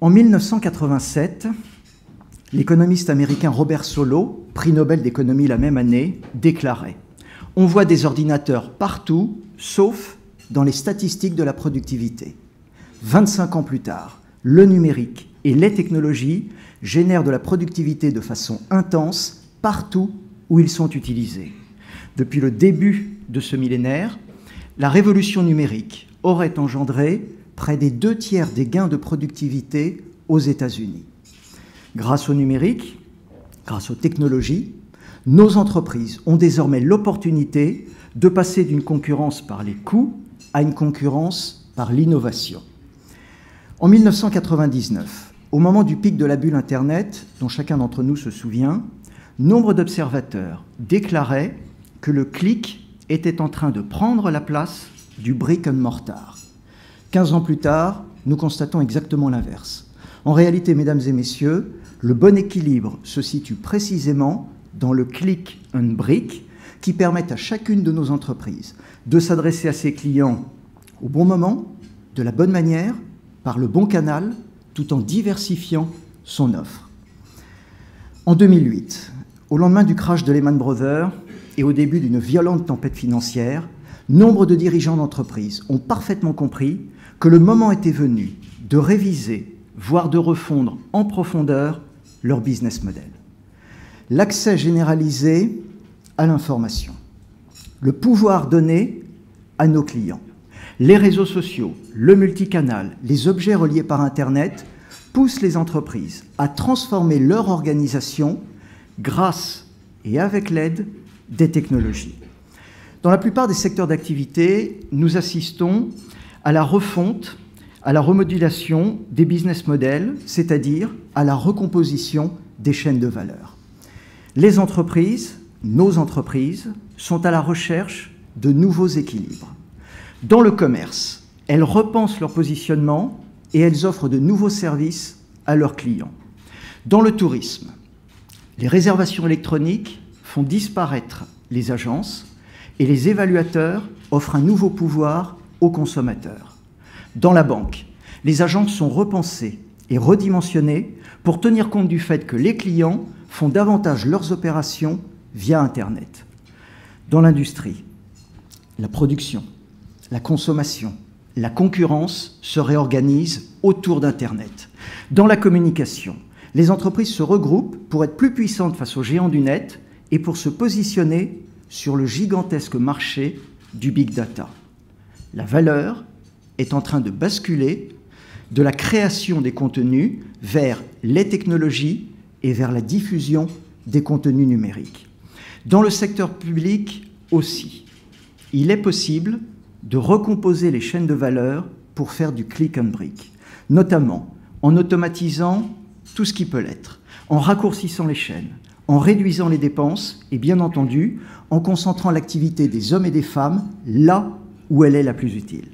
En 1987, l'économiste américain Robert Solow, prix Nobel d'économie la même année, déclarait « On voit des ordinateurs partout, sauf dans les statistiques de la productivité. » 25 ans plus tard, le numérique et les technologies génèrent de la productivité de façon intense partout où ils sont utilisés. Depuis le début de ce millénaire, la révolution numérique aurait engendré près des 2/3 des gains de productivité aux États-Unis. Grâce au numérique, grâce aux technologies, nos entreprises ont désormais l'opportunité de passer d'une concurrence par les coûts à une concurrence par l'innovation. En 1999, au moment du pic de la bulle Internet, dont chacun d'entre nous se souvient, nombre d'observateurs déclaraient que le clic était en train de prendre la place du brick and mortar. 15 ans plus tard, nous constatons exactement l'inverse. En réalité, mesdames et messieurs, le bon équilibre se situe précisément dans le click and brick qui permet à chacune de nos entreprises de s'adresser à ses clients au bon moment, de la bonne manière, par le bon canal, tout en diversifiant son offre. En 2008, au lendemain du crash de Lehman Brothers et au début d'une violente tempête financière, nombre de dirigeants d'entreprises ont parfaitement compris que le moment était venu de réviser, voire de refondre en profondeur leur business model. L'accès généralisé à l'information, le pouvoir donné à nos clients, les réseaux sociaux, le multicanal, les objets reliés par Internet poussent les entreprises à transformer leur organisation grâce et avec l'aide des technologies. Dans la plupart des secteurs d'activité, nous assistons à la refonte, à la remodulation des business models, c'est-à-dire à la recomposition des chaînes de valeur. Les entreprises, nos entreprises, sont à la recherche de nouveaux équilibres. Dans le commerce, elles repensent leur positionnement et elles offrent de nouveaux services à leurs clients. Dans le tourisme, les réservations électroniques font disparaître les agences et les évaluateurs offrent un nouveau pouvoir aux consommateurs. Dans la banque, les agences sont repensées et redimensionnées pour tenir compte du fait que les clients font davantage leurs opérations via Internet. Dans l'industrie, la production, la consommation, la concurrence se réorganisent autour d'Internet. Dans la communication, les entreprises se regroupent pour être plus puissantes face aux géants du net et pour se positionner sur le gigantesque marché du big data. La valeur est en train de basculer de la création des contenus vers les technologies et vers la diffusion des contenus numériques. Dans le secteur public aussi, il est possible de recomposer les chaînes de valeur pour faire du click and brick, notamment en automatisant tout ce qui peut l'être, en raccourcissant les chaînes, en réduisant les dépenses et bien entendu en concentrant l'activité des hommes et des femmes là où elle est la plus utile.